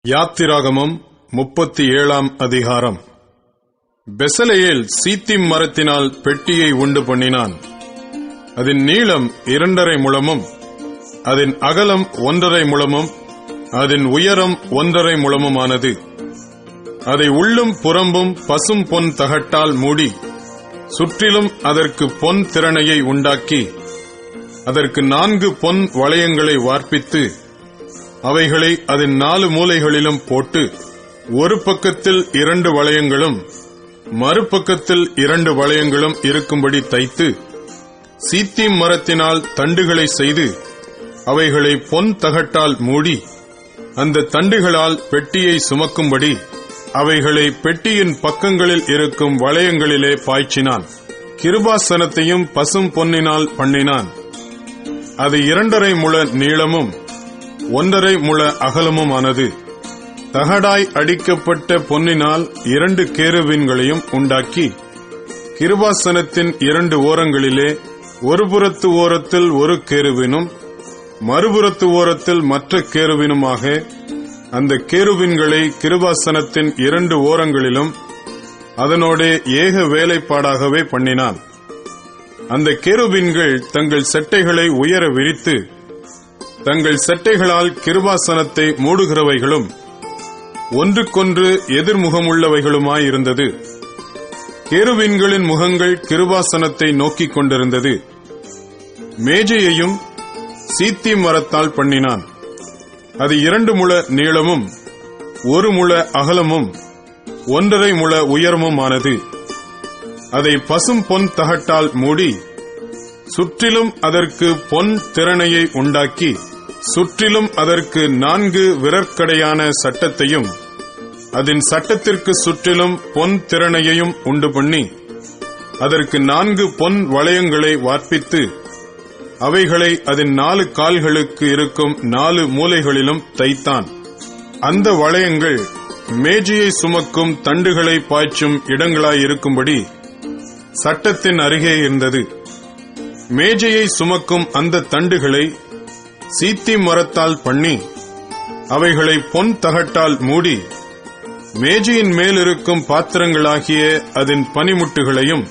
யாத்திராகமம் 37 அதிகாரம். பெசலெயேல் சீத்திம் மரத்தினால் பெட்டியை உண்டு பண்ணினான். அதன் நீளம் 2.5 முழமும், அதன் அகலம் 1.5 முழமும், அதன் உயரம் 1.5 முழமுமானது. அதை உள்ளும் புறம்பும் பசும் பொன் தகட்டால் மூடி, சுற்றிலும் அதற்கு பொன் திரணையை உண்டாக்கி, அதற்கு 4 பொன் வளையங்களை வார்ப்பித்து, அவைகளை அதன் 4 மூலைகளிலும் போட்டு, ஒரு பக்கத்தில் 2 வளையங்களும் மறுபக்கத்தில் 2 வளையங்களும் இருக்கும்படி தைத்து, சீத்திம் மரத்தினால் தண்டுகளை செய்து, அவைகளை பொன் தகட்டால் மூடி, அந்த தண்டுகளால் பெட்டியை சுமக்கும்படி அவைகளை பெட்டியின் பக்கங்களில் இருக்கும் வளையங்களிலே பாய்ச்சினான். கிருபாசனத்தையும் பசும் பொன்னினால் பண்ணினான். அது 2.5 முழ நீளமும் 1.5 முழ அகலமுமானது. தகடாய் அடிக்கப்பட்ட பொன்னினால் 2 கேருபீன்களையும் உண்டாக்கி, கிருபாசனத்தின் 2 ஓரங்களிலே ஒரு புறத்து ஓரத்தில் ஒரு கேருபீனும் மறுபுறத்து ஓரத்தில் மற்ற கேருபீனுமாக அந்த கேருபீன்களை கிருபாசனத்தின் 2 ஓரங்களிலும் அதனோட ஏக வேலைப்பாடாகவே பண்ணினான். அந்த கேருபீன்கள் தங்கள் செட்டைகளை உயர விரித்து, தங்கள் செட்டைகளால் கிருபாசனத்தை மூடுகிறவைகளும் ஒன்றுக்கொன்று எதிர்முகமுள்ளவைகளுமாயிருந்தது. கேருபீன்களின் முகங்கள் கிருபாசனத்தை நோக்கிக் கொண்டிருந்தது. மேஜையையும் சீத்திம் மரத்தால் பண்ணினான். அது 2 முழ நீளமும் 1 முழ அகலமும் 1.5 முழ உயரமுமானது. அதை பசும் பொன் தகட்டால் மூடி, சுற்றிலும் அதற்கு பொன் திரணையை உண்டாக்கி, சுற்றிலும் அதற்கு 4 விரற்கடையான சட்டத்தையும் அதன் சட்டத்திற்கு சுற்றிலும் பொன் திரணையையும் உண்டு பண்ணி, அதற்கு 4 பொன் வளையங்களை வார்ப்பித்து, அவைகளை அதன் 4 கால்களுக்கு இருக்கும் 4 மூலைகளிலும் தைத்தான். அந்த வளையங்கள் மேஜையை சுமக்கும் தண்டுகளை பாய்ச்சும் இடங்களாயிருக்கும்படி சட்டத்தின் அருகே இருந்தது. மேஜையை சுமக்கும் அந்த தண்டுகளை சீத்திம் மரத்தால் பண்ணி, அவைகளை பொன் தகட்டால் மூடி, மேஜையின் மேலிருக்கும் பாத்திரங்களாகிய அதன் பனிமுட்டுகளையும்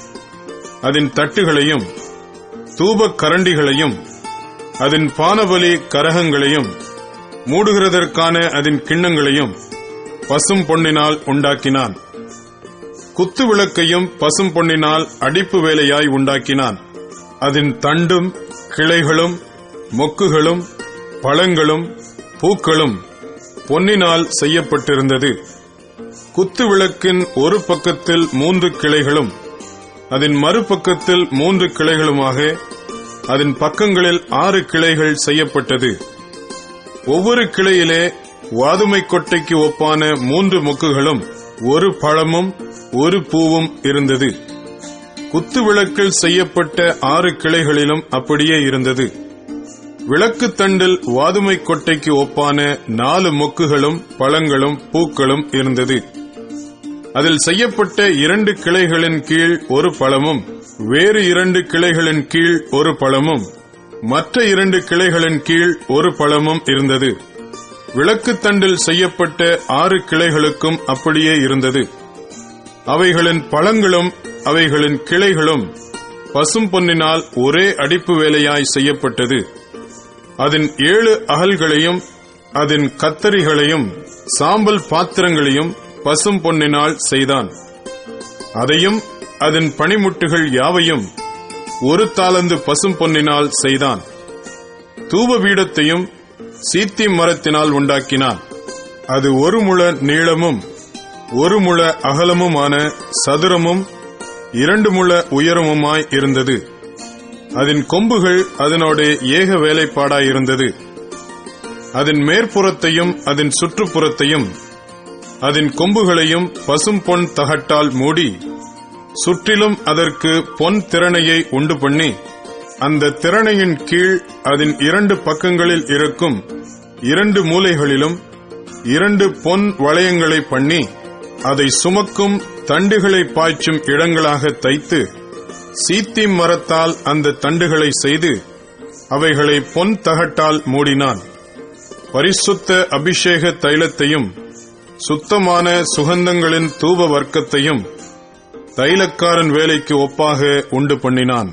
அதன் தட்டுகளையும் தூபக் கரண்டிகளையும் அதன் பானபலி கரகங்களையும் மூடுகிறதற்கான அதன் கிண்ணங்களையும் பசும் பொன்னினால் உண்டாக்கினான். குத்து விளக்கையும் பசும் பொன்னினால் அடிப்பு வேலையாய் உண்டாக்கினான். அதன் தண்டும் கிளைகளும் மொக்குகளும் பழங்களும் பூக்களும் பொன்னினால் செய்யப்பட்டிருந்தது. குத்து விளக்கின் ஒரு பக்கத்தில் 3 கிளைகளும் அதன் மறுபக்கத்தில் 3 கிளைகளுமாக அதன் பக்கங்களில் 6 கிளைகள் செய்யப்பட்டது. ஒவ்வொரு கிளையிலே வாதுமை கொட்டைக்கு ஒப்பான 3 மொக்குகளும் 1 பழமும் 1 பூவும் இருந்தது. குத்து விளக்கில் செய்யப்பட்ட 6 கிளைகளிலும் அப்படியே இருந்தது. விளக்கு தண்டில் வாதுமை கொட்டைக்கு ஒப்பான 4 மொக்குகளும் பழங்களும் பூக்களும் இருந்தது. அதில் செய்யப்பட்ட 2 கிளைகளின் கீழ் 1 பழமும், வேறு 2 கிளைகளின் கீழ் 1 பழமும், மற்ற 2 கிளைகளின் கீழ் 1 பழமும் இருந்தது. விளக்கு தண்டில் செய்யப்பட்ட 6 கிளைகளுக்கும் அப்படியே இருந்தது. அவைகளின் பழங்களும் அவைகளின் கிளைகளும் பசும் பொன்னினால் ஒரே அடிப்பு வேலையாய் செய்யப்பட்டது. அதன் 7 அகல்களையும் அதன் கத்தரிகளையும் சாம்பல் பாத்திரங்களையும் பசும் பொன்னினால் செய்தான். அதையும் அதன் பனிமுட்டுகள் யாவையும் 1 தாலந்து பசும் பொன்னினால் செய்தான். தூபபீடத்தையும் சீத்திம் மரத்தினால் உண்டாக்கினான். அது 1 முழ நீளமும் 1 முழ அகலமுமான சதுரமும் 2 முழ உயரமுமாய் இருந்தது. அதன் கொம்புகள் அதனோட ஏக வேலைப்பாடாயிருந்தது. அதன் மேற்புறத்தையும் அதன் சுற்றுப்புறத்தையும் அதன் கொம்புகளையும் பசும் பொன் தகட்டால் மூடி, சுற்றிலும் அதற்கு பொன் திரணையை உண்டு பண்ணி, அந்த திரணையின் கீழ் அதன் 2 பக்கங்களில் இருக்கும் 2 மூலைகளிலும் 2 பொன் வளையங்களை பண்ணி, அதை சுமக்கும் தண்டுகளை பாய்ச்சும் இடங்களாக தைத்து, சீத்திம் மரத்தால் அந்த தண்டுகளை செய்து, அவைகளை பொன் தகட்டால் மூடினான். பரிசுத்த அபிஷேக தைலத்தையும் சுத்தமான சுகந்தங்களின் தூப வர்க்கத்தையும் தைலக்காரன் வேலைக்கு ஒப்பாக உண்டு பண்ணினான்.